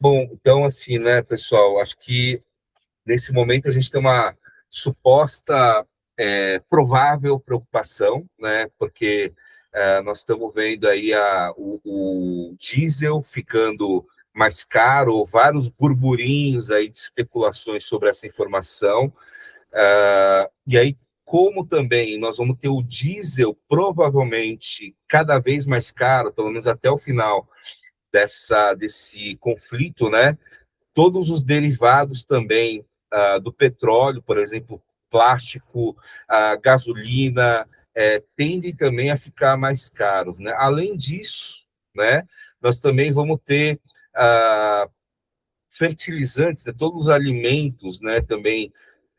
Bom, então, assim, né, pessoal, acho que nesse momento a gente tem uma suposta, provável preocupação, né, porque nós estamos vendo aí o diesel ficando mais caro, vários burburinhos aí de especulações sobre essa informação. E aí, como também nós vamos ter o diesel provavelmente cada vez mais caro, pelo menos até o final desse conflito, né? Todos os derivados também do petróleo, por exemplo, plástico, gasolina, tendem também a ficar mais caros, né? Além disso, né, nós também vamos ter fertilizantes, né, todos os alimentos, né, também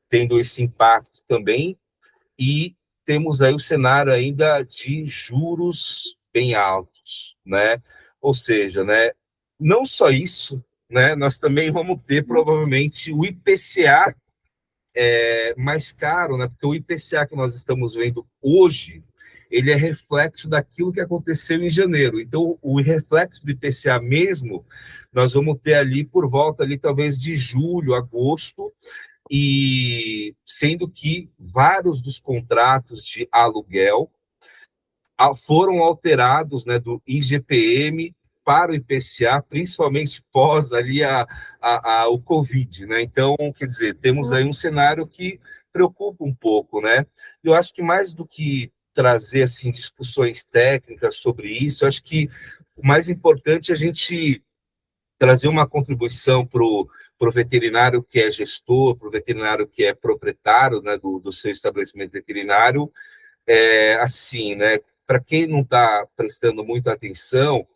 tendo esse impacto também, e temos aí o cenário ainda de juros bem altos, né? Ou seja, né, não só isso, né, nós também vamos ter provavelmente o IPCA mais caro, né? Porque o IPCA que nós estamos vendo hoje, ele é reflexo daquilo que aconteceu em janeiro. Então, o reflexo do IPCA mesmo, nós vamos ter ali por volta ali talvez de julho, agosto, e sendo que vários dos contratos de aluguel foram alterados, né, do IGPM para o IPCA, principalmente pós ali o Covid, né? Então, quer dizer, temos aí um cenário que preocupa um pouco, né? Eu acho que mais do que trazer assim discussões técnicas sobre isso, acho que o mais importante é a gente trazer uma contribuição para o veterinário que é gestor, para o veterinário que é proprietário, né, do seu estabelecimento veterinário, assim, né, para quem não está prestando muita atenção,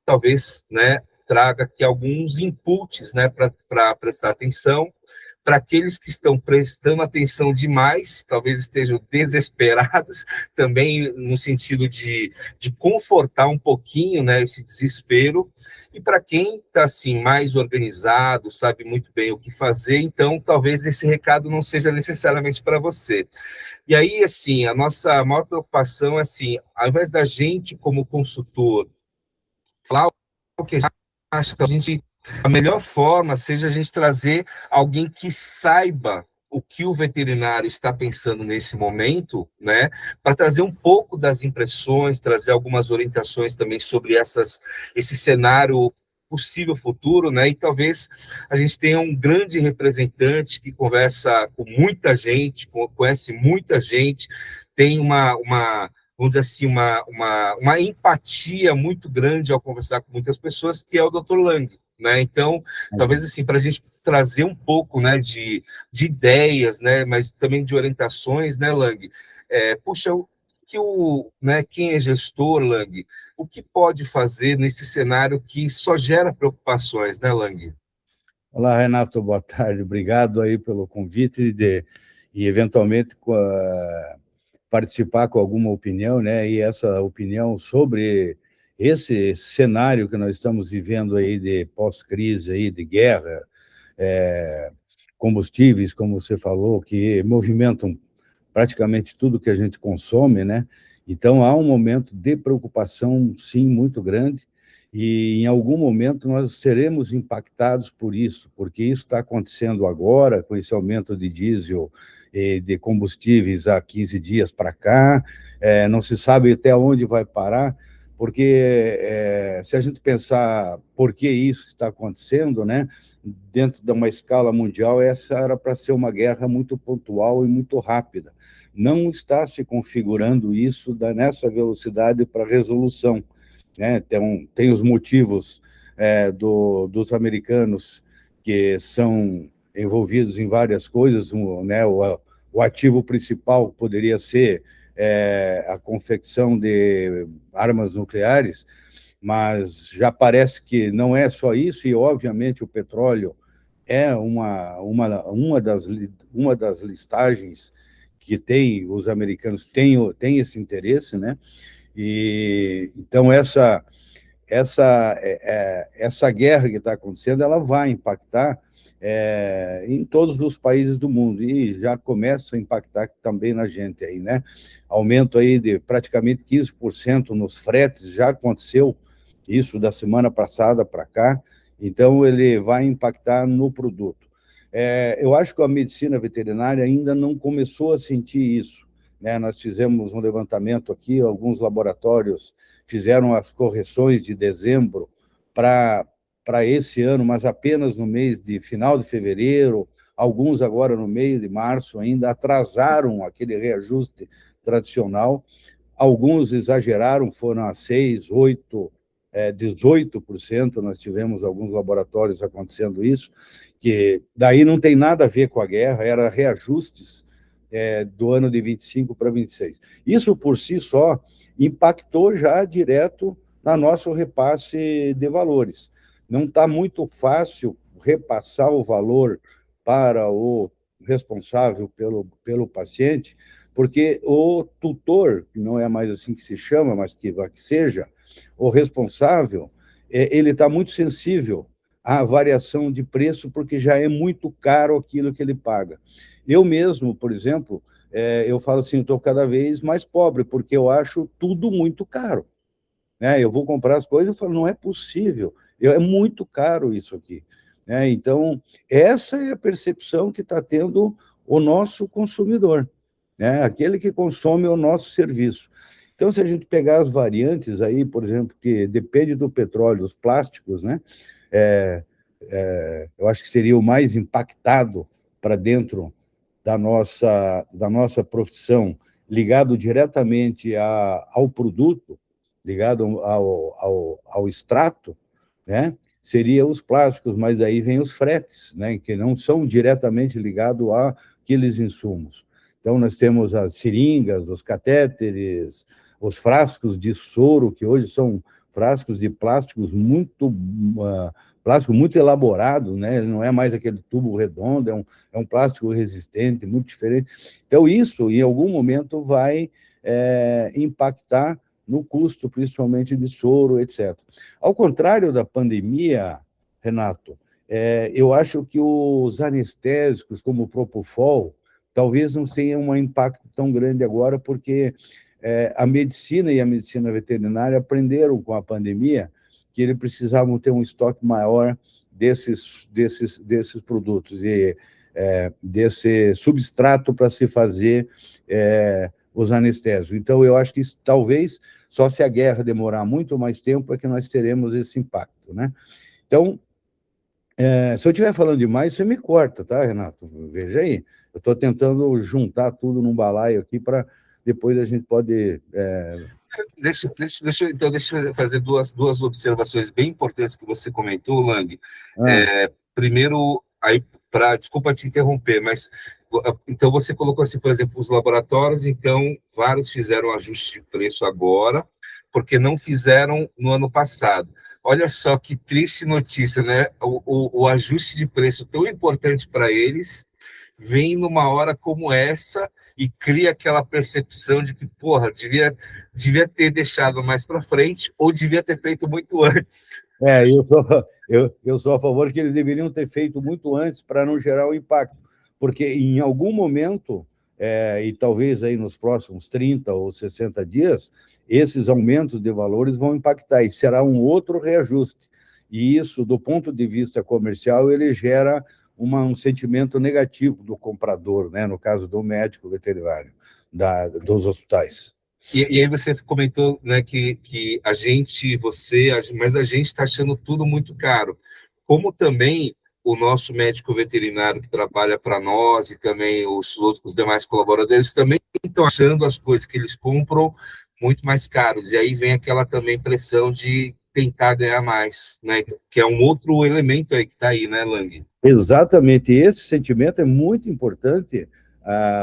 talvez, né, traga aqui alguns inputs, né, para prestar atenção. Para aqueles que estão prestando atenção demais, talvez estejam desesperados, também no sentido de confortar um pouquinho, né, esse desespero. E para quem está assim, mais organizado, sabe muito bem o que fazer, então talvez esse recado não seja necessariamente para você. E aí, assim, a nossa maior preocupação é assim, ao invés da gente, como consultor, falar o que a gente acha, a melhor forma seja a gente trazer alguém que saiba o que o veterinário está pensando nesse momento, né, para trazer um pouco das impressões, trazer algumas orientações também sobre esse cenário possível futuro, né, e talvez a gente tenha um grande representante que conversa com muita gente, conhece muita gente, tem vamos dizer assim, uma empatia muito grande ao conversar com muitas pessoas, que é o Dr. Lang, né? Então, talvez assim, para a gente trazer um pouco, né, de ideias, né, mas também de orientações, né, Lang? Puxa, né, quem é gestor, Lang, o que pode fazer nesse cenário que só gera preocupações, né, Lang? Olá, Renato, boa tarde. Obrigado aí pelo convite e eventualmente, participar com alguma opinião, né? E essa opinião sobre esse cenário que nós estamos vivendo aí de pós-crise, aí de guerra, combustíveis, como você falou, que movimentam praticamente tudo que a gente consome, né? Então, há um momento de preocupação, sim, muito grande, e em algum momento nós seremos impactados por isso, porque isso está acontecendo agora, com esse aumento de diesel e de combustíveis há 15 dias para cá, não se sabe até onde vai parar, porque se a gente pensar por que isso está acontecendo, né, dentro de uma escala mundial, essa era para ser uma guerra muito pontual e muito rápida. Não está se configurando isso nessa velocidade para resolução, né? Tem os motivos dos americanos que são envolvidos em várias coisas, né? O ativo principal poderia ser a confecção de armas nucleares, mas já parece que não é só isso, e obviamente o petróleo é uma das listagens que tem, os americanos têm esse interesse, né? E então essa guerra que está acontecendo, ela vai impactar em todos os países do mundo, e já começa a impactar também na gente aí, né? Aumento aí de praticamente 15% nos fretes, já aconteceu isso da semana passada para cá, Então, ele vai impactar no produto. Eu acho que a medicina veterinária ainda não começou a sentir isso, né? Nós fizemos um levantamento aqui, alguns laboratórios fizeram as correções de dezembro para esse ano, mas apenas no mês de final de fevereiro, alguns agora no meio de março ainda atrasaram aquele reajuste tradicional. Alguns exageraram, foram a 6, 8, 18%. Nós tivemos alguns laboratórios acontecendo isso, que daí não tem nada a ver com a guerra, era reajustes do ano de 25 para 26. Isso, por si só, impactou já direto no nosso repasse de valores. Não está muito fácil repassar o valor para o responsável pelo paciente, porque o tutor, que não é mais assim que se chama, mas que seja, o responsável, ele está muito sensível à variação de preço, porque já é muito caro aquilo que ele paga. Eu mesmo, por exemplo, eu falo assim, estou cada vez mais pobre, porque eu acho tudo muito caro. Né? Eu vou comprar as coisas e falo, não é possível, é muito caro isso aqui. Né? Então, essa é a percepção que está tendo o nosso consumidor, né? Aquele que consome o nosso serviço. Então, se a gente pegar as variantes aí, por exemplo, que depende do petróleo, os plásticos, né? Eu acho que seria o mais impactado para dentro da nossa profissão, ligado diretamente ao produto, ligado ao extrato, né? Seria os plásticos, mas aí vem os fretes, né? Que não são diretamente ligados àqueles insumos. Então, nós temos as seringas, os catéteres, os frascos de soro, que hoje são frascos de plástico muito elaborado, né? Ele não é mais aquele tubo redondo, é um plástico resistente, muito diferente. Então, isso, em algum momento, vai impactar no custo, principalmente de soro, etc. Ao contrário da pandemia, Renato, eu acho que os anestésicos, como o Propofol, talvez não tenham um impacto tão grande agora, porque a medicina e a medicina veterinária aprenderam com a pandemia que eles precisavam ter um estoque maior desses produtos e desse substrato para se fazer os anestésicos. Então, eu acho que isso, talvez só se a guerra demorar muito mais tempo é que nós teremos esse impacto, né? Então, se eu estiver falando demais, você me corta, tá, Renato? Veja aí. Eu estou tentando juntar tudo num balaio aqui para depois a gente pode... Deixa eu fazer duas observações bem importantes que você comentou, Lang. Ah, Primeiro, aí, desculpa te interromper, mas então você colocou assim, por exemplo, os laboratórios, então vários fizeram ajuste de preço agora, porque não fizeram no ano passado. Olha só que triste notícia, né? O ajuste de preço tão importante para eles vem numa hora como essa e cria aquela percepção de que, porra, devia ter deixado mais para frente ou devia ter feito muito antes. eu sou a favor que eles deveriam ter feito muito antes para não gerar o impacto, porque em algum momento, e talvez aí nos próximos 30 ou 60 dias, esses aumentos de valores vão impactar e será um outro reajuste. E isso, do ponto de vista comercial, ele gera um sentimento negativo do comprador, né? No caso do médico veterinário, dos hospitais. E aí você comentou, né, que a gente, mas a gente está achando tudo muito caro. Como também o nosso médico veterinário que trabalha para nós e também os demais colaboradores também estão achando as coisas que eles compram muito mais caros. E aí vem aquela também pressão de tentar ganhar mais, né? Que é um outro elemento aí que está aí, né, Lang? Exatamente, esse sentimento é muito importante.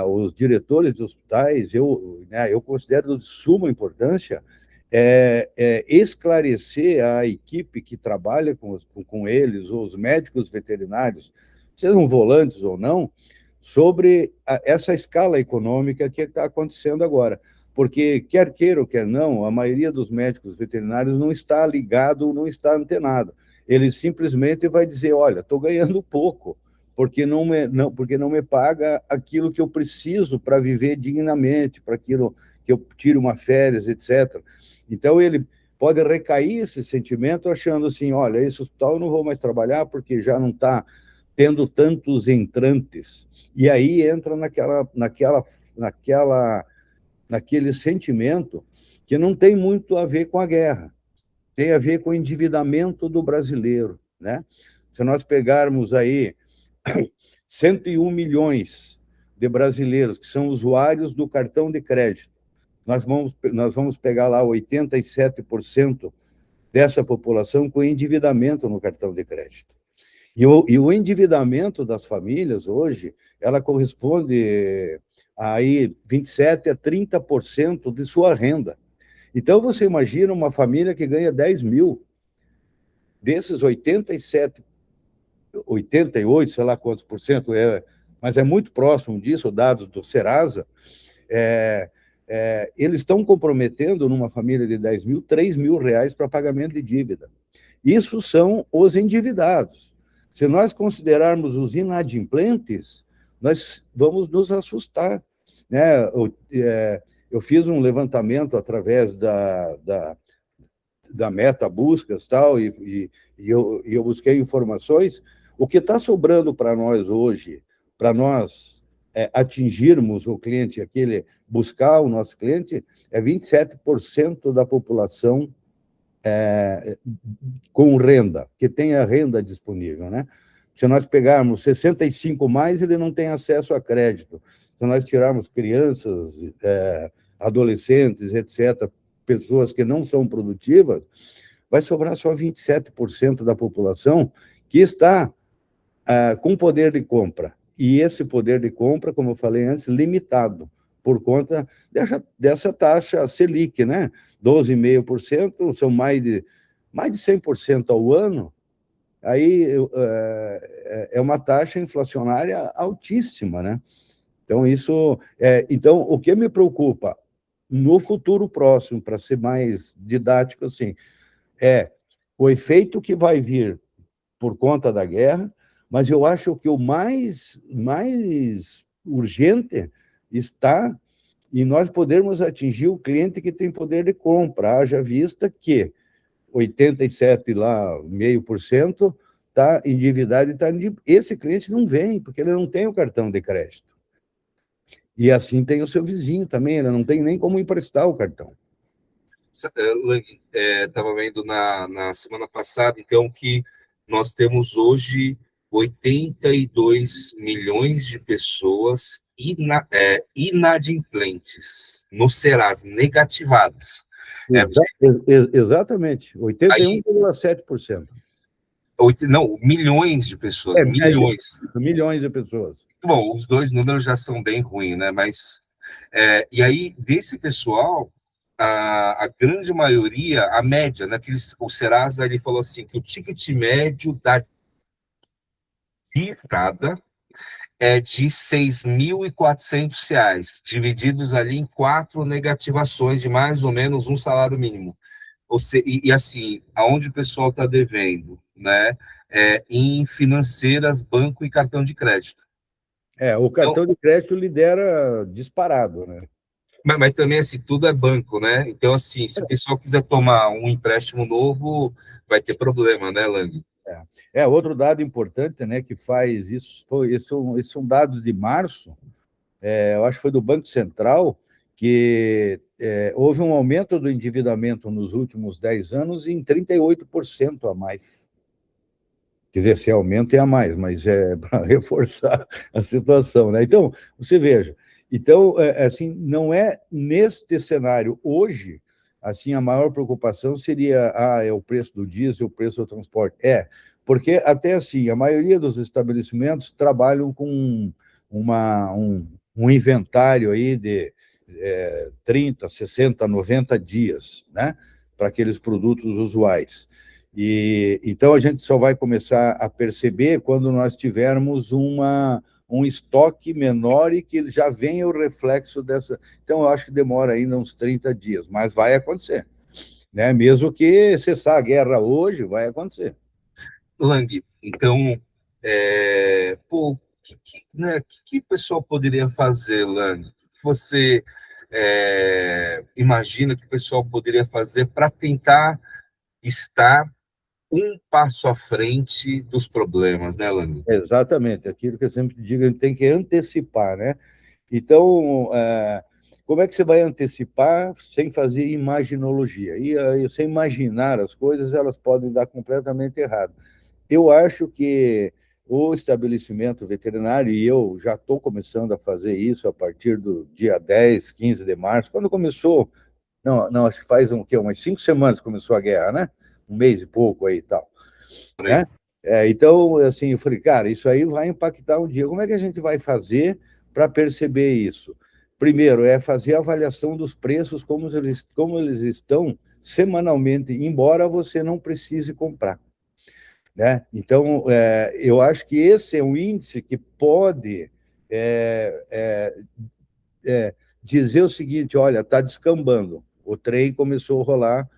Os diretores de hospitais, eu considero de suma importância esclarecer a equipe que trabalha com eles, os médicos veterinários, sejam volantes ou não, sobre essa escala econômica que está acontecendo agora. Porque, quer queira ou quer não, a maioria dos médicos veterinários não está ligado, não está antenado. Ele simplesmente vai dizer, olha, estou ganhando pouco, porque não me paga aquilo que eu preciso para viver dignamente, para aquilo que eu tire uma férias, etc. Então, ele, pode recair esse sentimento achando assim, olha, esse hospital eu não vou mais trabalhar porque já não está tendo tantos entrantes. E aí entra naquele sentimento que não tem muito a ver com a guerra, tem a ver com o endividamento do brasileiro, né? Se nós pegarmos aí 101 milhões de brasileiros que são usuários do cartão de crédito, nós vamos pegar lá 87% dessa população com endividamento no cartão de crédito. E o endividamento das famílias hoje, ela corresponde a aí 27 a 30% de sua renda. Então, você imagina uma família que ganha 10 mil, desses 87, 88, sei lá quantos por cento, mas é muito próximo disso, dados do Serasa, eles estão comprometendo numa família de 10 mil, 3 mil reais para pagamento de dívida. Isso são os endividados. Se nós considerarmos os inadimplentes, nós vamos nos assustar, né? Eu fiz um levantamento através da Meta Buscas tal, e eu busquei informações. O que está sobrando para nós hoje, para nós atingirmos o cliente, buscar o nosso cliente, é 27% da população com renda, que tem a renda disponível, né? Se nós pegarmos 65 mais, ele não tem acesso a crédito. Se nós tirarmos crianças, adolescentes, etc., pessoas que não são produtivas, vai sobrar só 27% da população que está com poder de compra. E esse poder de compra, como eu falei antes, limitado, por conta dessa taxa Selic, né? 12,5%, são mais de 100% ao ano. Aí é uma taxa inflacionária altíssima, né? Então, então, o que me preocupa no futuro próximo, para ser mais didático, assim, é o efeito que vai vir por conta da guerra, mas eu acho que o mais urgente está em nós podermos atingir o cliente que tem poder de compra, haja vista que 87,5% está endividado e esse cliente não vem, porque ele não tem o cartão de crédito. E assim tem o seu vizinho também, ele não tem nem como emprestar o cartão. Estava vendo na semana passada, então, que nós temos hoje 82 milhões de pessoas inadimplentes no Serasa, negativadas. Exatamente, 81,7%. Não, milhões de pessoas, milhões. Milhões de pessoas. Bom, os dois números já são bem ruins, né? Mas, e aí, desse pessoal, a grande maioria, a média, né? O Serasa, ele falou assim, que o ticket médio da estada é de R$ 6.400, divididos ali em 4 negativações de mais ou menos um salário mínimo. E assim, aonde o pessoal está devendo, né? Em financeiras, banco e cartão de crédito. O cartão de crédito lidera disparado, né? Mas também, assim, tudo é banco, né? Então, assim, se o pessoal quiser tomar um empréstimo novo, vai ter problema, né, Lang? Outro dado importante, né, que faz isso, esses são dados de março, eu acho que foi do Banco Central, que houve um aumento do endividamento nos últimos 10 anos em 38% a mais. Quer dizer, se aumenta é a mais, mas é para reforçar a situação, né? Então, você veja, então, assim, não é neste cenário hoje, assim, a maior preocupação seria, é o preço do diesel, o preço do transporte. Porque até assim, a maioria dos estabelecimentos trabalham com um inventário aí de 30, 60, 90 dias, né? Para aqueles produtos usuais. Então, a gente só vai começar a perceber quando nós tivermos um estoque menor e que já venha o reflexo dessa. Então, eu acho que demora ainda uns 30 dias, mas vai acontecer. Né? Mesmo que cessar a guerra hoje, vai acontecer. Lang, então, o que o pessoal poderia fazer, Lang? Você imagina que o pessoal poderia fazer para tentar estar um passo à frente dos problemas, né, Lani? Exatamente, aquilo que eu sempre digo, a gente tem que antecipar, né? Então, como é que você vai antecipar sem fazer imaginologia? E aí, sem imaginar as coisas, elas podem dar completamente errado. Eu acho que o estabelecimento veterinário, e eu já estou começando a fazer isso a partir do dia 10, 15 de março, quando começou, não, acho que faz umas 5 semanas que começou a guerra, né? Um mês e pouco aí e tal, Por aí. né? Então, assim, eu falei, cara, isso aí vai impactar um dia. Como é que a gente vai fazer para perceber isso? Primeiro, é fazer a avaliação dos preços, como eles estão semanalmente, embora você não precise comprar, né? Então, eu acho que esse é um índice que pode é, é, dizer o seguinte: olha, está descambando, o trem começou a rolar,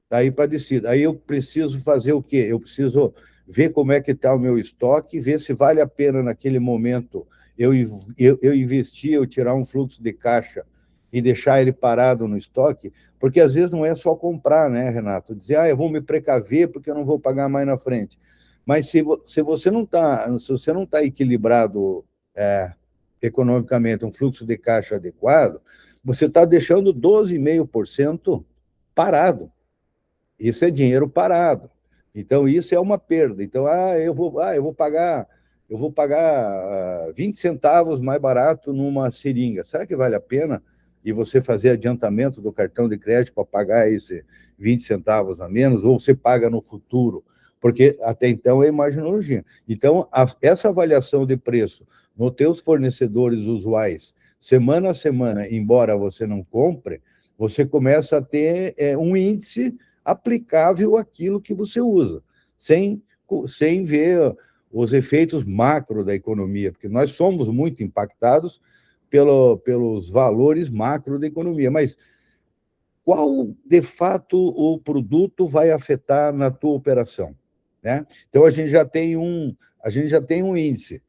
daí para descida. Aí eu preciso fazer o quê? Eu preciso ver como é que está o meu estoque, ver se vale a pena naquele momento eu investir, eu tirar um fluxo de caixa e deixar ele parado no estoque, porque às vezes não é só comprar, né, Renato? Dizer, eu vou me precaver porque eu não vou pagar mais na frente. Mas se você não está, se você não está equilibrado economicamente, um fluxo de caixa adequado, você está deixando 12,5% parado. Isso é dinheiro parado. Então, isso é uma perda. Então, eu vou pagar 20 centavos mais barato numa seringa. Será que vale a pena? E você fazer adiantamento do cartão de crédito para pagar esse 20 centavos a menos, ou você paga no futuro? Porque até então é imaginologia. Então, essa avaliação de preço nos teus fornecedores usuais, semana a semana, embora você não compre, você começa a ter um índice aplicável àquilo que você usa, sem ver os efeitos macro da economia, porque nós somos muito impactados pelos valores macro da economia, mas qual, de fato, o produto vai afetar na tua operação, né? Então, a gente já tem um índice,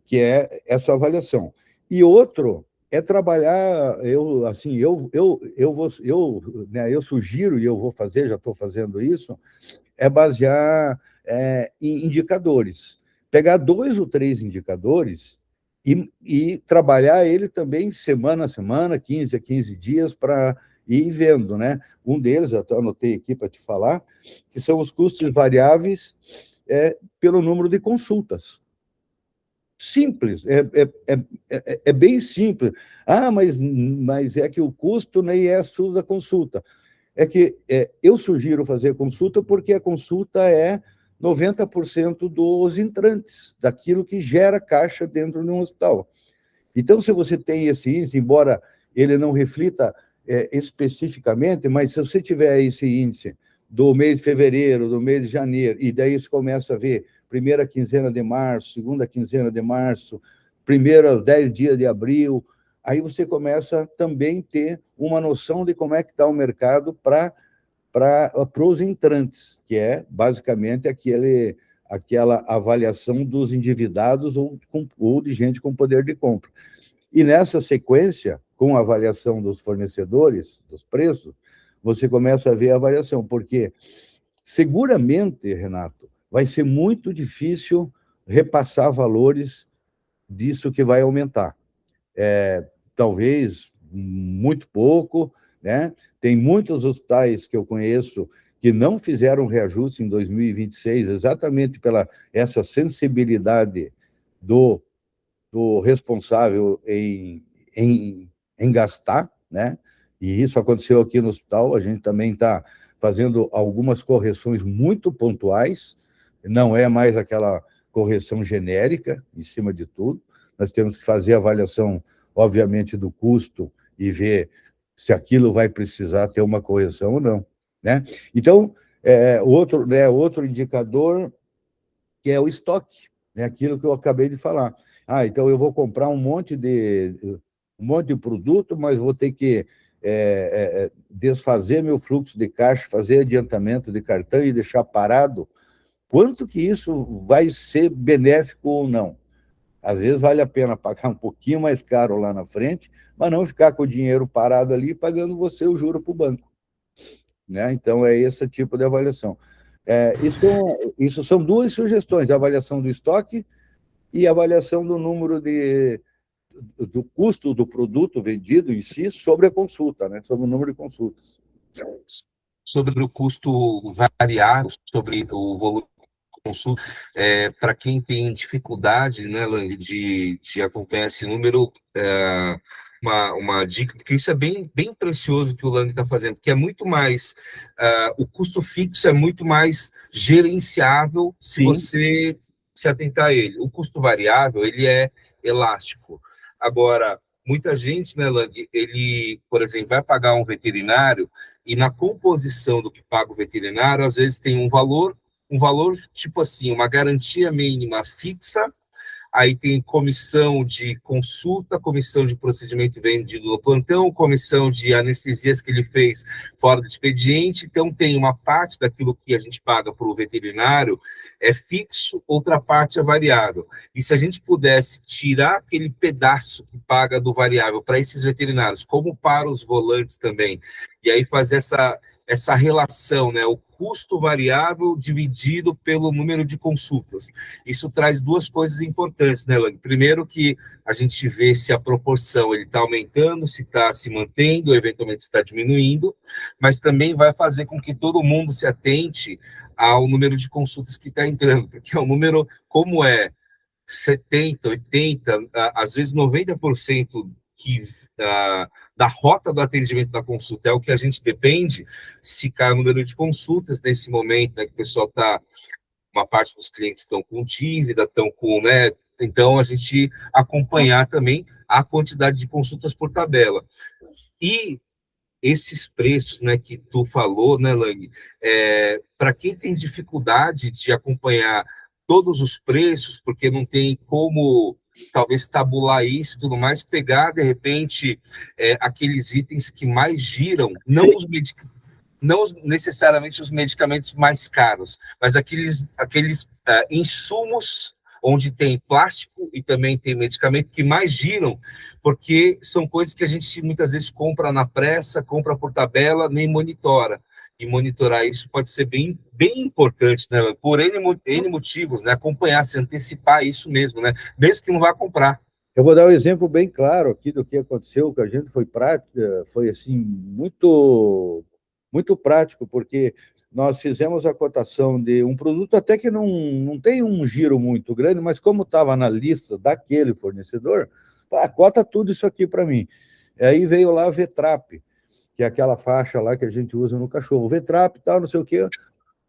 que é essa avaliação. E outro é trabalhar, eu sugiro, e eu vou fazer, já estou fazendo isso, é basear em indicadores. Pegar 2 ou 3 indicadores e trabalhar ele também semana a semana, 15 a 15 dias, para ir vendo, né? Um deles, eu até anotei aqui para te falar, que são os custos variáveis pelo número de consultas. Simples, é bem simples. Mas é que o custo nem é tudo da consulta. É que eu sugiro fazer consulta porque a consulta é 90% dos entrantes, daquilo que gera caixa dentro de um hospital. Então, se você tem esse índice, embora ele não reflita especificamente, mas se você tiver esse índice do mês de fevereiro, do mês de janeiro, e daí você começa a ver primeira quinzena de março, segunda quinzena de março, primeiros 10 dias de abril, aí você começa também a ter uma noção de como é que está o mercado para os entrantes, que é basicamente aquela avaliação dos endividados ou de gente com poder de compra. E nessa sequência, com a avaliação dos fornecedores, dos preços, você começa a ver a avaliação, porque seguramente, Renato, vai ser muito difícil repassar valores disso que vai aumentar. Talvez muito pouco, né? Tem muitos hospitais que eu conheço que não fizeram reajuste em 2026, exatamente pela essa sensibilidade do responsável em gastar, né? E isso aconteceu aqui no hospital, a gente também está fazendo algumas correções muito pontuais, não é mais aquela correção genérica em cima de tudo, nós temos que fazer a avaliação, obviamente, do custo e ver se aquilo vai precisar ter uma correção ou não, né? Então, outro indicador que é o estoque, né? Aquilo que eu acabei de falar. Então eu vou comprar um monte de produto, mas vou ter que desfazer meu fluxo de caixa, fazer adiantamento de cartão e deixar parado. Quanto que isso vai ser benéfico ou não? Às vezes vale a pena pagar um pouquinho mais caro lá na frente, mas não ficar com o dinheiro parado ali pagando você o juro para o banco. Né? Então, é esse tipo de avaliação. Isso são duas sugestões, a avaliação do estoque e a avaliação do número do custo do produto vendido em si sobre a consulta, né? Sobre o número de consultas. Sobre o custo variável, sobre o volume de consulta, para quem tem dificuldade, né, Lang, de acompanhar esse número, uma dica, porque isso é bem precioso que o Lang está fazendo, que é muito mais, o custo fixo é muito mais gerenciável se Sim. você se atentar a ele. O custo variável, ele é elástico. Agora, muita gente, né, Lang, ele, por exemplo, vai pagar um veterinário e na composição do que paga o veterinário, às vezes tem um valor tipo assim, uma garantia mínima fixa, aí tem comissão de consulta, comissão de procedimento vendido no plantão, comissão de anestesias que ele fez fora do expediente, então tem uma parte daquilo que a gente paga para o veterinário é fixo, outra parte é variável. E se a gente pudesse tirar aquele pedaço que paga do variável para esses veterinários, como para os volantes também, e aí fazer essa relação, né, o custo variável dividido pelo número de consultas. Isso traz duas coisas importantes, né, Lang? Primeiro que a gente vê se a proporção ele está aumentando, se está se mantendo, eventualmente está diminuindo, mas também vai fazer com que todo mundo se atente ao número de consultas que está entrando, porque é um número, como é 70, 80, às vezes 90% que da rota do atendimento da consulta é o que a gente depende, se cai o número de consultas nesse momento, né, que o pessoal está, uma parte dos clientes estão com dívida, estão com, né, então a gente acompanhar também a quantidade de consultas por tabela. E esses preços, né, que tu falou, né, Lang, para quem tem dificuldade de acompanhar todos os preços, porque não tem como, talvez, tabular isso e tudo mais, pegar, de repente, aqueles itens que mais giram, não necessariamente os medicamentos mais caros, mas aqueles insumos onde tem plástico e também tem medicamento que mais giram, porque são coisas que a gente muitas vezes compra na pressa, compra por tabela, nem monitora. E monitorar isso pode ser bem importante, né? Por N motivos, né? Acompanhar, se antecipar isso mesmo, né? Mesmo que não vá comprar. Eu vou dar um exemplo bem claro aqui do que aconteceu, que a gente foi assim, muito prático, porque nós fizemos a cotação de um produto até que não tem um giro muito grande, mas como estava na lista daquele fornecedor, cota tudo isso aqui para mim. Aí veio lá a Vetrap, que é aquela faixa lá que a gente usa no cachorro, Vetrap e tal, não sei o quê.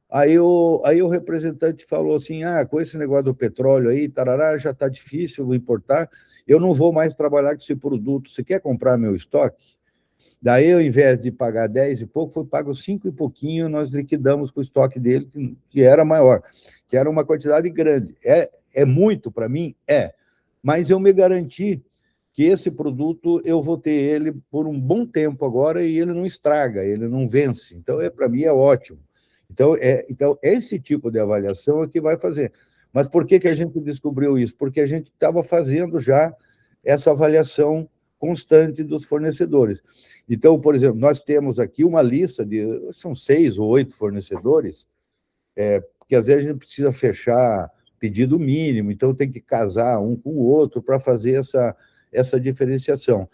Aí o representante falou assim, com esse negócio do petróleo aí, tarará, já está difícil, vou importar, eu não vou mais trabalhar com esse produto, você quer comprar meu estoque? Daí, ao invés de pagar 10 e pouco, foi pago 5 e pouquinho, nós liquidamos com o estoque dele, que era maior, que era uma quantidade grande. É muito para mim? Mas eu me garanti que esse produto eu vou ter ele por um bom tempo agora e ele não estraga, ele não vence. Então, para mim, é ótimo. Então, esse tipo de avaliação é que vai fazer. Mas por que a gente descobriu isso? Porque a gente estava fazendo já essa avaliação constante dos fornecedores. Então, por exemplo, nós temos aqui uma lista são 6 ou 8 fornecedores, que às vezes a gente precisa fechar pedido mínimo, então tem que casar um com o outro para fazer essa diferenciação.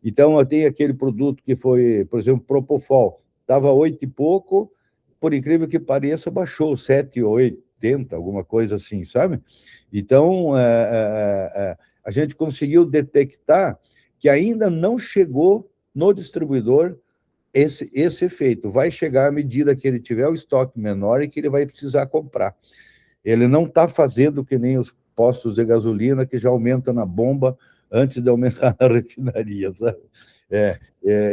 Então, eu tenho aquele produto que foi, por exemplo, Propofol, estava 8 e pouco, por incrível que pareça, baixou 7 ou 80, alguma coisa assim, sabe? Então, a gente conseguiu detectar que ainda não chegou no distribuidor esse efeito. Vai chegar à medida que ele tiver o estoque menor e que ele vai precisar comprar. Ele não está fazendo que nem os postos de gasolina que já aumentam na bomba antes de aumentar na refinaria, sabe?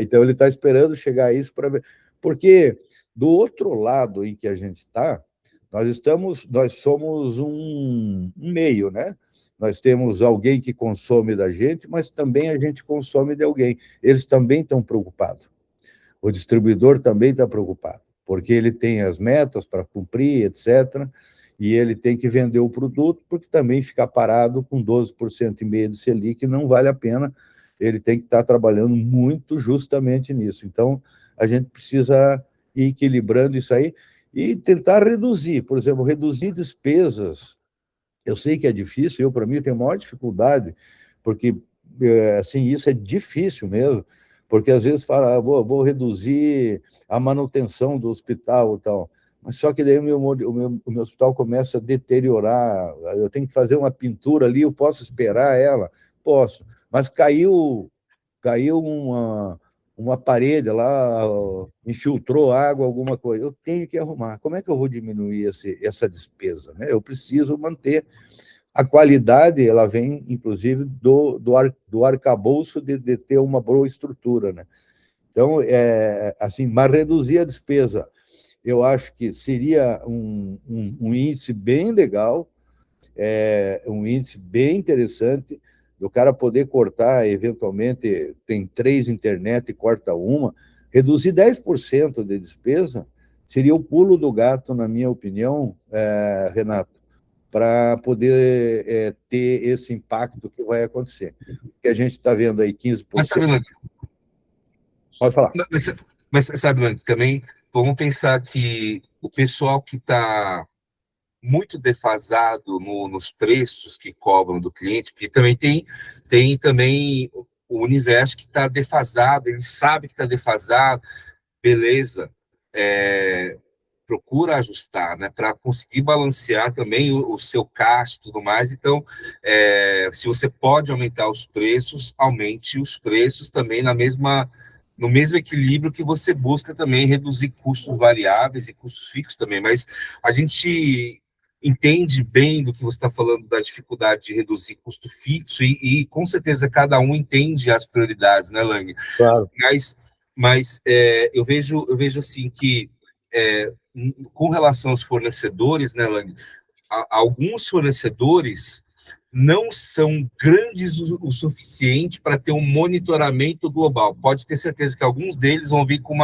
Então, ele está esperando chegar a isso para ver. Porque, do outro lado em que a gente está, nós somos um meio, né? Nós temos alguém que consome da gente, mas também a gente consome de alguém. Eles também estão preocupados. O distribuidor também está preocupado, porque ele tem as metas para cumprir, etc. e ele tem que vender o produto, porque também ficar parado com 12,5% de Selic não vale a pena, ele tem que estar trabalhando muito justamente nisso. Então, a gente precisa ir equilibrando isso aí e tentar reduzir, por exemplo, reduzir despesas. Eu sei que é difícil, para mim, tenho a maior dificuldade, porque, assim, isso é difícil mesmo, porque às vezes fala, vou reduzir a manutenção do hospital e tal, mas só que daí o meu hospital começa a deteriorar, eu tenho que fazer uma pintura ali, eu posso esperar ela? Posso, mas caiu uma parede lá, infiltrou água, alguma coisa, eu tenho que arrumar. Como é que eu vou diminuir essa despesa? Né? Eu preciso manter a qualidade, ela vem, inclusive, do arcabouço de ter uma boa estrutura. Né? Então, assim, mas reduzir a despesa, eu acho que seria um índice bem legal, um índice bem interessante, do cara poder cortar, eventualmente, tem 3 internet e corta uma, reduzir 10% de despesa seria o pulo do gato, na minha opinião, Renato, para poder ter esse impacto que vai acontecer. Porque a gente está vendo aí 15%. Mas sabe, Lang, Pode falar. mas sabe, Lang, também vamos pensar que o pessoal que está muito defasado nos preços que cobram do cliente, porque também tem também o universo que está defasado, ele sabe que está defasado, beleza, procura ajustar, né, para conseguir balancear também o seu caixa e tudo mais. Então, se você pode aumentar os preços, aumente os preços também no mesmo equilíbrio que você busca também reduzir custos variáveis e custos fixos também. Mas a gente entende bem do que você está falando, da dificuldade de reduzir custo fixo, e com certeza cada um entende as prioridades, né, Lang? Claro. Mas eu vejo assim que, com relação aos fornecedores, né, Lang, alguns fornecedores não são grandes o suficiente para ter um monitoramento global. Pode ter certeza que alguns deles vão vir com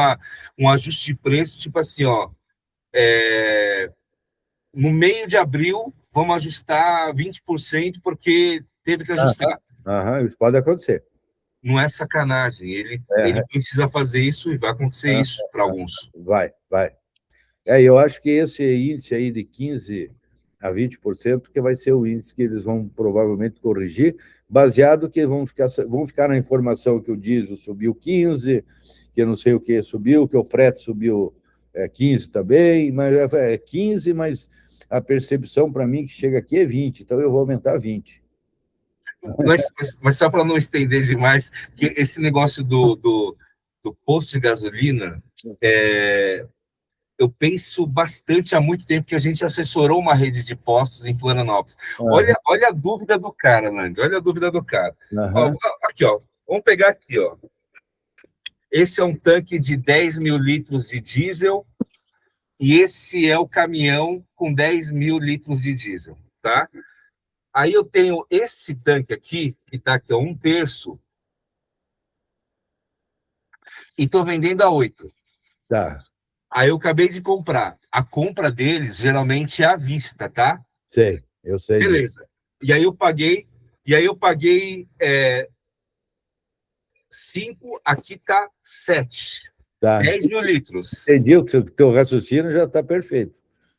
um ajuste de preço, tipo assim, ó, no meio de abril, vamos ajustar 20% porque teve que ajustar. Isso pode acontecer. Não é sacanagem, ele precisa fazer isso e vai acontecer isso para alguns. Vai. Eu acho que esse índice aí de 15% a 20%, que vai ser o índice que eles vão provavelmente corrigir, baseado que vão ficar na informação que o diesel subiu 15%, que não sei o que subiu, que o frete subiu 15% também, mas 15%, mas a percepção para mim que chega aqui é 20%, então eu vou aumentar 20%. Mas só para não estender demais, que esse negócio do posto de gasolina, eu penso bastante há muito tempo, que a gente assessorou uma rede de postos em Florianópolis. Olha a dúvida do cara, Nando, olha a dúvida do cara. Aqui, ó, vamos pegar aqui, ó. Esse é um tanque de 10 mil litros de diesel, e esse é o caminhão com 10 mil litros de diesel, tá? Aí eu tenho esse tanque aqui, que está aqui a 1/3, e estou vendendo a 8. Tá. Aí eu acabei de comprar. A compra deles geralmente é à vista, tá? Sei, eu sei. Beleza. E aí eu paguei 5, aqui tá 7. Tá. 10 mil litros. Entendi, o teu raciocínio já está perfeito.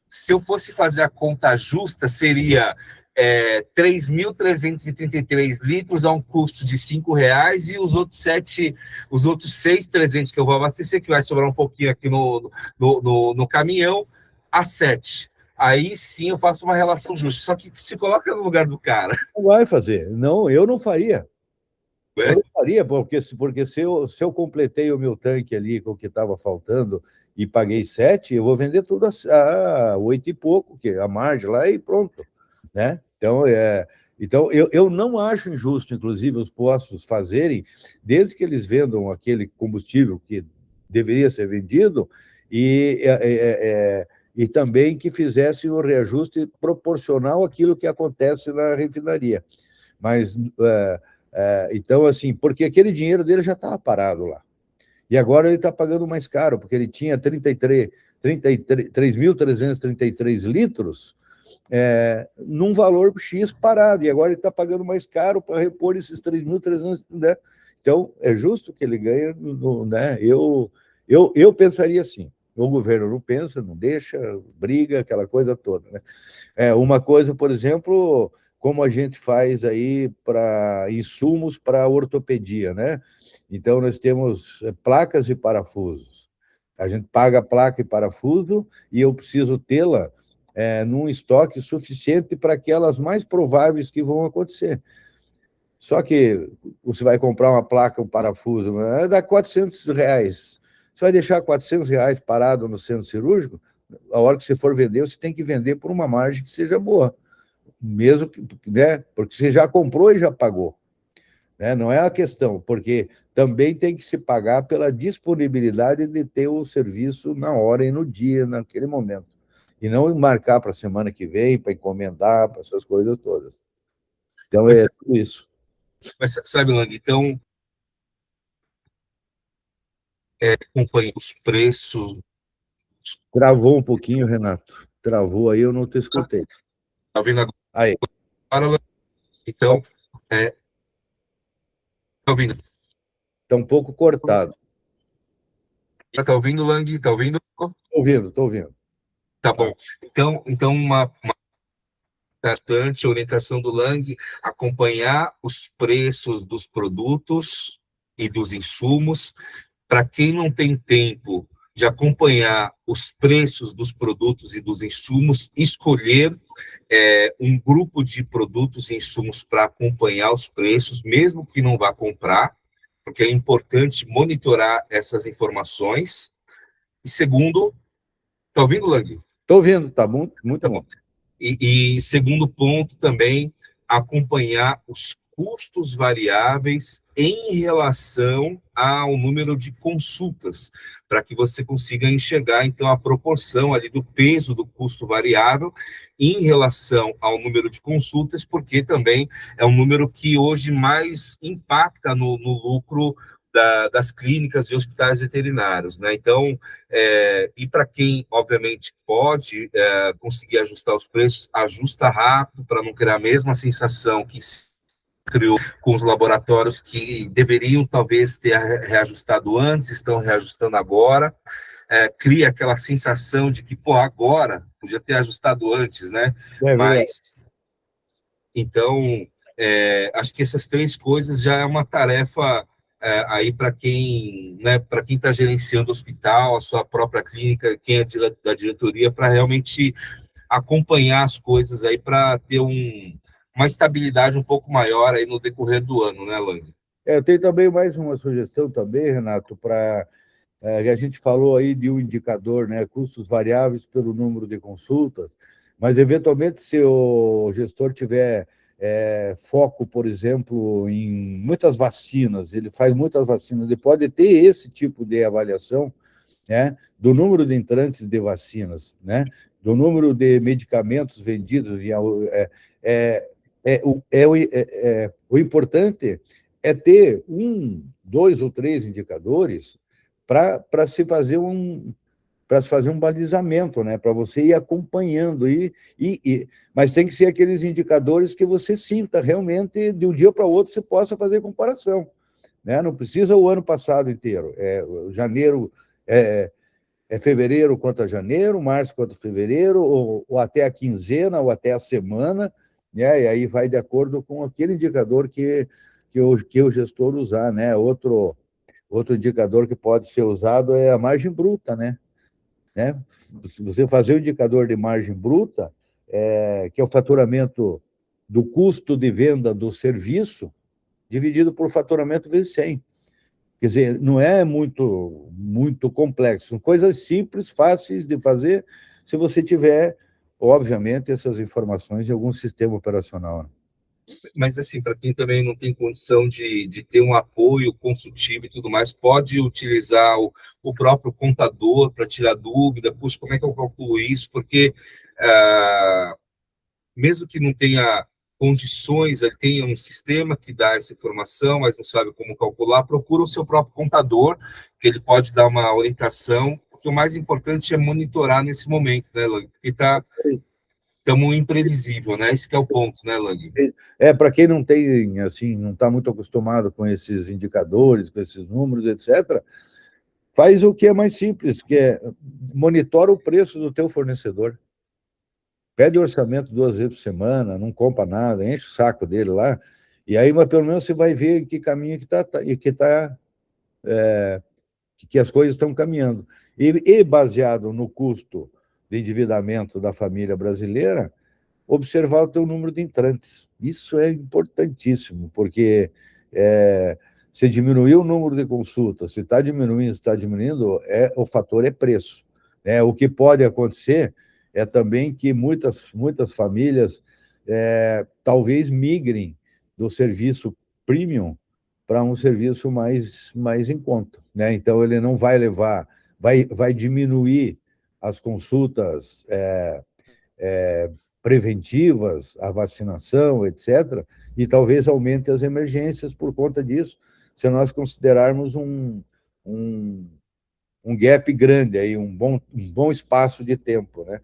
Se eu fosse fazer a conta justa, seria 3.333 litros a um custo de R$5, e os outros 6.300 que eu vou abastecer, que vai sobrar um pouquinho aqui no caminhão, a 7. Aí sim eu faço uma relação justa. Só que se coloca no lugar do cara. Não vai fazer. Não, eu não faria. Eu não faria, porque se eu completei o meu tanque ali com o que estava faltando e paguei 7, eu vou vender tudo a 8 e pouco, que é a margem lá, e pronto. Né? Então eu não acho injusto, inclusive, os postos fazerem, desde que eles vendam aquele combustível que deveria ser vendido, e também que fizessem o reajuste proporcional àquilo que acontece na refinaria. Mas, então, assim, porque aquele dinheiro dele já estava parado lá. E agora ele está pagando mais caro, porque ele tinha 3.333 litros, num valor X parado, e agora ele está pagando mais caro para repor esses 3.300, né? Então, é justo que ele ganhe, né? Eu pensaria assim, o governo não pensa, não deixa, briga, aquela coisa toda, né? Uma coisa, por exemplo, como a gente faz aí para insumos para ortopedia, né? Então, nós temos placas e parafusos. A gente paga a placa e parafuso e eu preciso tê-la num estoque suficiente para aquelas mais prováveis que vão acontecer. Só que você vai comprar uma placa, um parafuso, dá R$ 400. Você vai deixar R$ 400 parado no centro cirúrgico? A hora que você for vender, você tem que vender por uma margem que seja boa, mesmo que, né? Porque você já comprou e já pagou. Né? Não é a questão, porque também tem que se pagar pela disponibilidade de ter o serviço na hora e no dia, naquele momento. E não marcar para a semana que vem, para encomendar, para essas coisas todas. Então, Mas, tudo isso. mas sabe, Lang, então, acompanha os preços. Travou um pouquinho, Renato. Travou aí, eu não te escutei. Está vendo agora? Aí. Então, está ouvindo? Está um pouco cortado. Está ouvindo, Lang? Está ouvindo? Estou ouvindo, estou ouvindo. Tá bom. Então uma importante orientação do Lang, acompanhar os preços dos produtos e dos insumos. Para quem não tem tempo de acompanhar os preços dos produtos e dos insumos, escolher um grupo de produtos e insumos para acompanhar os preços, mesmo que não vá comprar, porque é importante monitorar essas informações. E segundo, está ouvindo, Lang? Estou ouvindo, tá bom? Muito Tá bom. bom. E segundo ponto também, acompanhar os custos variáveis em relação ao número de consultas, para que você consiga enxergar, então, a proporção ali do peso do custo variável em relação ao número de consultas, porque também é um número que hoje mais impacta no lucro das clínicas e hospitais veterinários, né? Então, e para quem, obviamente, pode conseguir ajustar os preços, ajusta rápido, para não criar a mesma sensação que se criou com os laboratórios que deveriam, talvez, ter reajustado antes, estão reajustando agora. Cria aquela sensação de que, pô, agora, podia ter ajustado antes, né? Mas, então, acho que essas três coisas já é uma tarefa aí para quem, né, para quem está gerenciando o hospital, a sua própria clínica, quem é da diretoria, para realmente acompanhar as coisas aí para ter uma estabilidade um pouco maior aí no decorrer do ano, né, Lang? Eu tenho também mais uma sugestão também, Renato, para a gente falou aí de um indicador, né, custos variáveis pelo número de consultas, mas eventualmente se o gestor tiver foco, por exemplo, em muitas vacinas, ele faz muitas vacinas, ele pode ter esse tipo de avaliação, né, do número de entrantes de vacinas, né, do número de medicamentos vendidos. O importante é ter dois ou três indicadores para se fazer um balizamento, né? Para você ir acompanhando. Mas tem que ser aqueles indicadores que você sinta realmente, de um dia para o outro, você possa fazer comparação. Né? Não precisa o ano passado inteiro. Janeiro fevereiro contra janeiro, março contra fevereiro, ou até a quinzena, ou até a semana, né? E aí vai de acordo com aquele indicador que o gestor usar, né? Outro indicador que pode ser usado é a margem bruta, né? Se você fazer o indicador de margem bruta, que é o faturamento do custo de venda do serviço, dividido por faturamento vezes 100. Quer dizer, não é muito, muito complexo. São coisas simples, fáceis de fazer, se você tiver, obviamente, essas informações em algum sistema operacional. Né? Mas, assim, para quem também não tem condição de ter um apoio consultivo e tudo mais, pode utilizar o próprio contador para tirar dúvida. Puxa, como é que eu calculo isso? Porque, mesmo que não tenha condições, ele tenha um sistema que dá essa informação, mas não sabe como calcular, procura o seu próprio contador, que ele pode dar uma orientação, porque o mais importante é monitorar nesse momento, né, Lang? Porque estamos imprevisível, né? Esse que é o ponto, né, Lang? Para quem não tem, assim, não está muito acostumado com esses indicadores, com esses números, etc., faz o que é mais simples, que é monitora o preço do teu fornecedor. Pede orçamento 2 vezes por semana, não compra nada, enche o saco dele lá, e aí, mas pelo menos você vai ver em que caminho que as coisas estão caminhando. E baseado no custo de endividamento da família brasileira, observar o teu número de entrantes. Isso é importantíssimo, porque se diminuir o número de consultas, se está diminuindo, se está diminuindo, o fator é preço. O que pode acontecer é também que muitas famílias talvez migrem do serviço premium para um serviço mais em conta. Então, ele não vai levar, vai diminuir as consultas preventivas, a vacinação, etc., e talvez aumente as emergências por conta disso, se nós considerarmos um gap grande, aí, um bom espaço de tempo, né?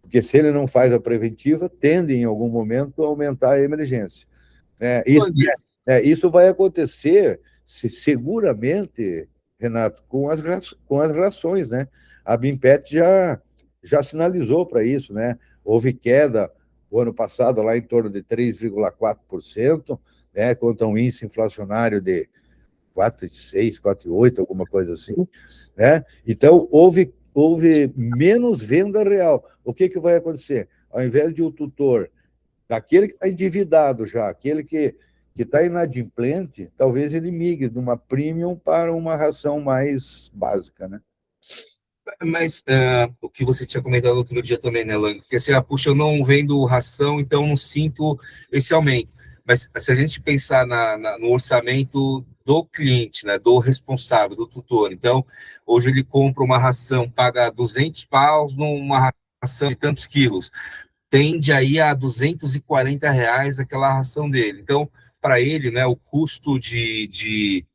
Porque se ele não faz a preventiva, tende, em algum momento, a aumentar a emergência. Isso vai acontecer, seguramente, Renato, com as rações, né? A Bimpet já sinalizou para isso, né? Houve queda o ano passado lá em torno de 3,4%, né? Contra um índice inflacionário de 4,6, 4,8, alguma coisa assim, né? Então, houve menos venda real. O que vai acontecer? Ao invés de o tutor, daquele que está endividado já, aquele que está inadimplente, talvez ele migre de uma premium para uma ração mais básica, né? Mas o que você tinha comentado outro dia também, né, Lang? Porque assim, puxa, eu não vendo ração, então não sinto esse aumento. Mas se a gente pensar no orçamento do cliente, né, do responsável, do tutor, então, hoje ele compra uma ração, paga 200 paus numa ração de tantos quilos, tende aí a R$ 240 aquela ração dele. Então, para ele, né, o custo de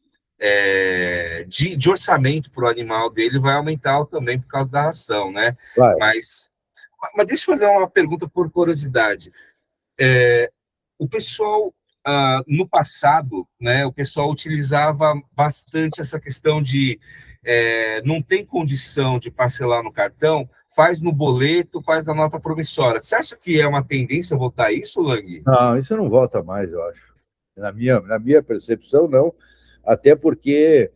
orçamento para o animal dele vai aumentar também por causa da ração, né? Vai. Mas deixa eu fazer uma pergunta por curiosidade. O pessoal, no passado, né, o pessoal utilizava bastante essa questão de não tem condição de parcelar no cartão, faz no boleto, faz na nota promissória. Você acha que é uma tendência voltar a isso, Lang? Não, isso não volta mais, eu acho. Na minha percepção, não. Até porque,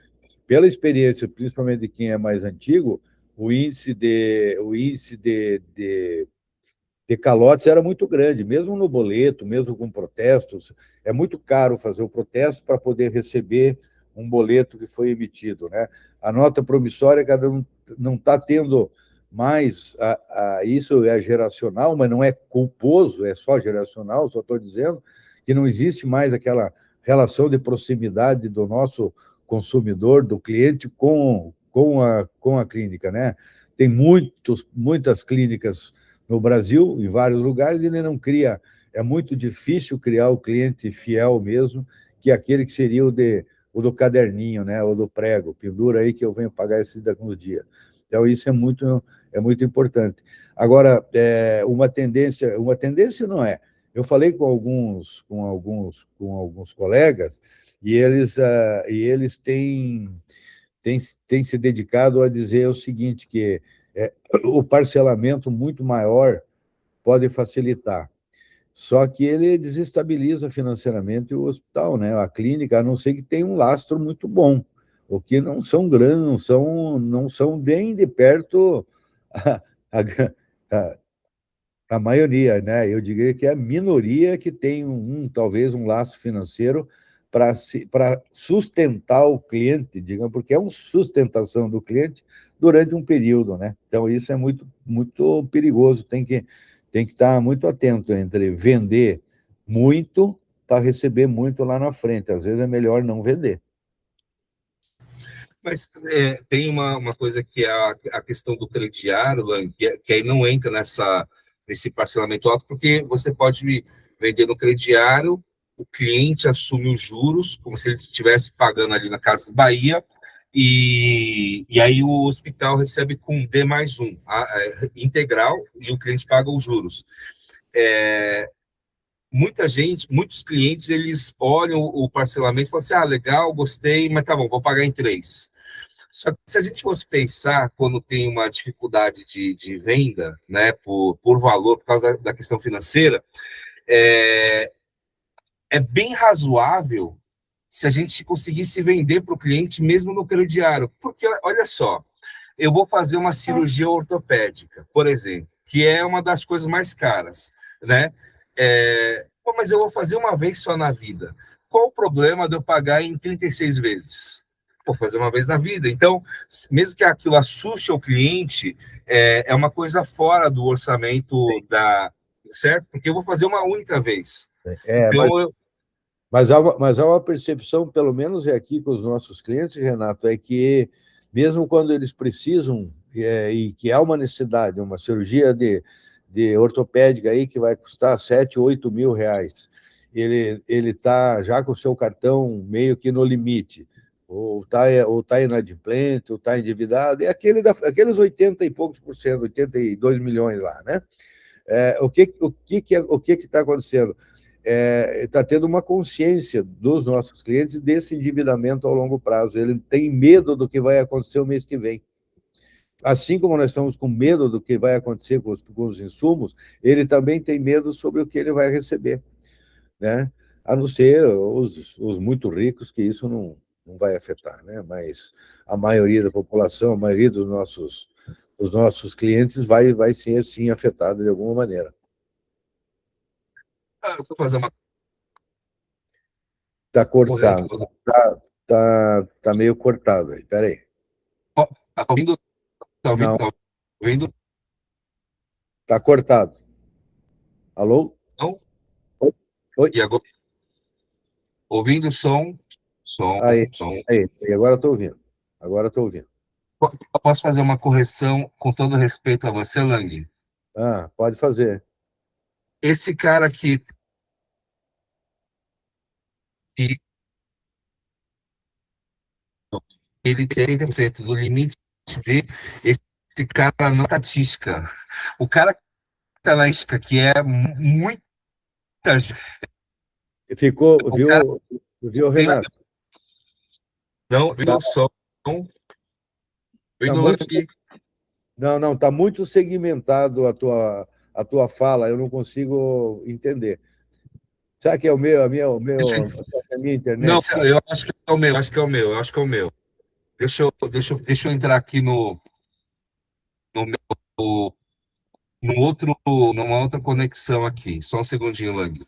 pela experiência, principalmente de quem é mais antigo, o índice de calotes era muito grande, mesmo no boleto, mesmo com protestos. É muito caro fazer o protesto para poder receber um boleto que foi emitido, né? A nota promissória, cada um não está tendo mais, isso é geracional, mas não é culposo, é só geracional, só estou dizendo que não existe mais aquela relação de proximidade do nosso consumidor, do cliente, com a clínica, né? Tem muitas clínicas no Brasil, em vários lugares, ele não cria. É muito difícil criar o cliente fiel mesmo, que é aquele que seria o do caderninho, né? O do prego, pendura aí que eu venho pagar esse daqui uns dias. Então, isso é muito importante. Agora, uma tendência não é. Eu falei com alguns colegas e eles têm se dedicado a dizer o seguinte, que o parcelamento muito maior pode facilitar. Só que ele desestabiliza financeiramente o hospital, né? A clínica, a não ser que tenha um lastro muito bom, o que não são grandes, não são nem de perto a, a, a maioria, né? Eu diria que é a minoria que tem talvez um laço financeiro para sustentar o cliente, digamos, porque é uma sustentação do cliente durante um período, né? Então, isso é muito, muito perigoso, tem que estar muito atento entre vender muito para receber muito lá na frente. Às vezes é melhor não vender. Mas tem uma coisa que é a questão do crediário, Lang, que aí não entra nesse parcelamento alto, porque você pode vender no crediário, o cliente assume os juros, como se ele estivesse pagando ali na Casas Bahia, e aí o hospital recebe com D mais um, integral, e o cliente paga os juros. muitos clientes, eles olham o parcelamento e falam assim, legal, gostei, mas tá bom, vou pagar em 3. Só que se a gente fosse pensar, quando tem uma dificuldade de venda, né, por valor, por causa da questão financeira, é, é bem razoável se a gente conseguisse vender para o cliente mesmo no crediário. Porque, olha só, eu vou fazer uma cirurgia ortopédica, por exemplo, que é uma das coisas mais caras, né? Mas eu vou fazer uma vez só na vida. Qual o problema de eu pagar em 36 vezes? Vou fazer uma vez na vida. Então, mesmo que aquilo assuste o cliente, é uma coisa fora do orçamento certo? Porque eu vou fazer uma única vez. Então, mas há uma percepção, pelo menos é aqui com os nossos clientes, Renato, é que mesmo quando eles precisam, e que há uma necessidade, uma cirurgia de ortopédica aí que vai custar 7, 8 mil reais, ele está já com o seu cartão meio que no limite, ou tá inadimplente, ou está endividado, é aqueles 80 e poucos por cento, 82 milhões lá, né? O que está acontecendo? Está tendo uma consciência dos nossos clientes desse endividamento ao longo prazo. Ele tem medo do que vai acontecer o mês que vem. Assim como nós estamos com medo do que vai acontecer com os insumos, ele também tem medo sobre o que ele vai receber, né? A não ser os muito ricos, que isso não vai afetar, né? Mas a maioria da população, a maioria dos nossos clientes vai ser, sim, afetada de alguma maneira. eu vou fazer uma Está cortado. correto. Tá meio cortado aí. Espera aí. Tá ouvindo? Tá ouvindo? Não, Tá ouvindo? está cortado. Alô? Não? Oi? Oi? E agora? Ouvindo o som? Som, Aí, som. agora estou ouvindo. Agora estou ouvindo. Eu posso fazer uma correção com todo respeito a você, Lang? Pode fazer. Esse cara aqui, ele tem 70% do limite dele, esse cara não tá estatística. O cara que tá na estatística, que é muita gente. Ficou, O cara viu, tem. Renato? Não, Tá, vindo o som, tá vindo o muito, Lang. não, tá muito segmentado a tua fala, eu não consigo entender. Será que é a minha Não, internet? eu acho que é o meu, acho que é o meu, eu acho que é o meu. Deixa eu entrar aqui no meu, numa outra conexão aqui. Só um segundinho, Lang.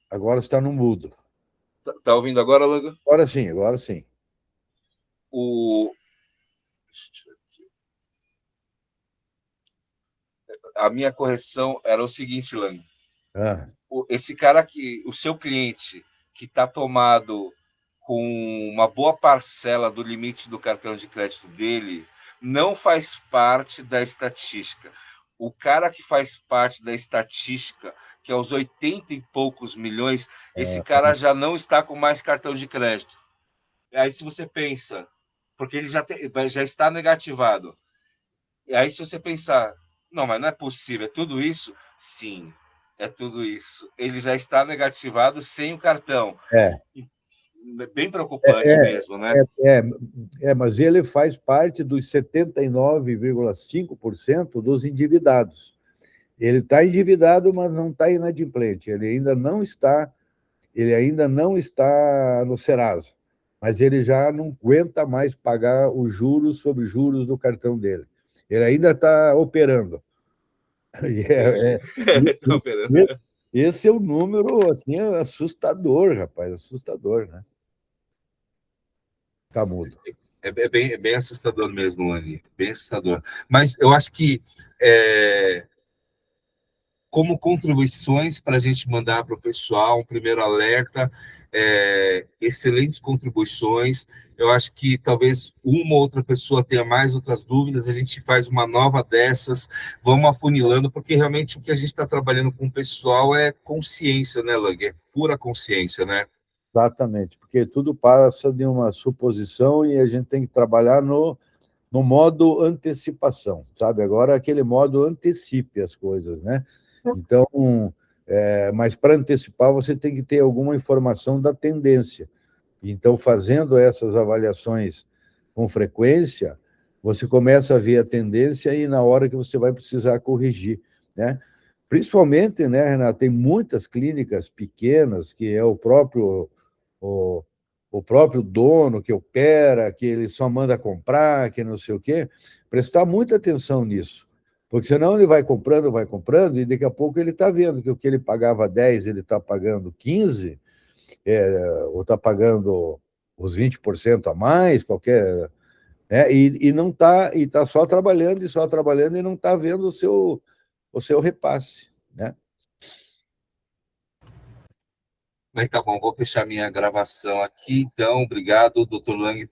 Agora está no mudo. Tá ouvindo agora, Lang? Agora sim, agora sim. O, a minha correção era o seguinte, Lang. Ah, Esse cara que, o seu cliente que está tomado com uma boa parcela do limite do cartão de crédito dele, não faz parte da estatística. O cara que faz parte da estatística, que é os 80 e poucos milhões, esse cara já não está com mais cartão de crédito. Aí se você pensa, porque ele já está negativado. E aí se você pensar, não, mas não é possível, é tudo isso? Sim, é tudo isso. Ele já está negativado sem o cartão. é, Bem preocupante mesmo, né? mas ele faz parte dos 79,5% dos endividados. Ele está endividado, mas não está inadimplente. Ele ainda não está no Serasa, mas ele já não aguenta mais pagar os juros sobre juros do cartão dele. Ele ainda está operando. Esse é um número assim, assustador, rapaz, assustador, né? Tá mudo. É bem assustador mesmo, Lang, bem assustador. Mas eu acho que é, como contribuições para a gente mandar para o pessoal, um primeiro alerta, excelentes contribuições. Eu acho que talvez uma ou outra pessoa tenha mais outras dúvidas, a gente faz uma nova dessas, vamos afunilando, porque realmente o que a gente está trabalhando com o pessoal é consciência, né, Lang? É pura consciência, né? Exatamente, porque tudo passa de uma suposição e a gente tem que trabalhar no modo antecipação, sabe? Agora, aquele modo antecipe as coisas, né? Então, mas para antecipar, você tem que ter alguma informação da tendência. Então, fazendo essas avaliações com frequência, você começa a ver a tendência e na hora que você vai precisar corrigir, né? Principalmente, né, Renato, tem muitas clínicas pequenas que é o, o próprio dono que opera, que ele só manda comprar, que não sei o quê, prestar muita atenção nisso, porque senão ele vai comprando, e daqui a pouco ele está vendo que o que ele pagava 10 ele está pagando 15, ou está pagando os 20% a mais, qualquer. Né? E não está, e está só trabalhando e não está vendo o seu repasse. Né? Mas tá bom, vou fechar minha gravação aqui. Então, obrigado, doutor Lang,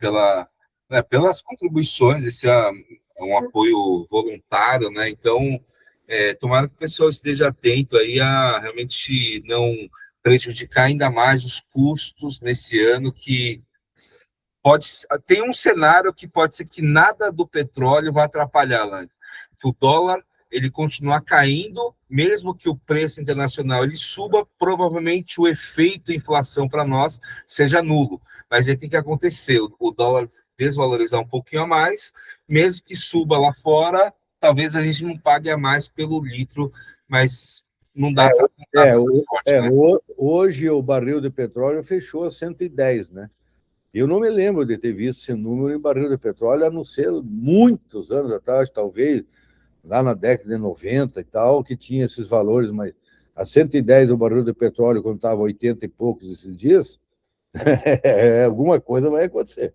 pelas contribuições. Esse é um apoio voluntário, né? Então, tomara que o pessoal esteja atento aí a realmente não prejudicar ainda mais os custos nesse ano, que pode tem um cenário que pode ser que nada do petróleo vá atrapalhar, Lang. Que o dólar ele continuar caindo, mesmo que o preço internacional ele suba, provavelmente o efeito inflação para nós seja nulo. Mas aí tem que acontecer, o dólar desvalorizar um pouquinho a mais, mesmo que suba lá fora, talvez a gente não pague a mais pelo litro, mas não dá para contar com essa sorte, né? Hoje o barril de petróleo fechou a 110, né? Eu não me lembro de ter visto esse número em barril de petróleo, a não ser muitos anos atrás, talvez, lá na década de 90 e tal, que tinha esses valores, mas a 110 o barril de petróleo, quando estava 80 e poucos esses dias, alguma coisa vai acontecer.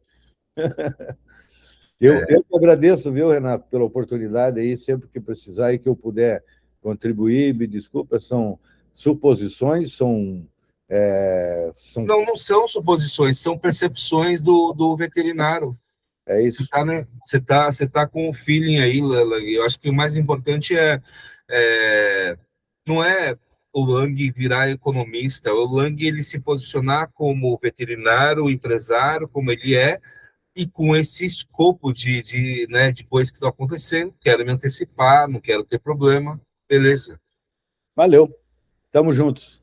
Eu agradeço, viu, Renato, pela oportunidade aí, sempre que precisar e que eu puder contribuir, me desculpa, são suposições, são Não, não são suposições, são percepções do veterinário. é Você isso. tá, né? Você tá com o feeling aí, Lela. Eu acho que o mais importante não é o Lang virar economista, o Lang ele se posicionar como veterinário, empresário, como ele é, e com esse escopo né, de coisas que estão acontecendo, quero me antecipar, não quero ter problema, beleza. Valeu, estamos juntos.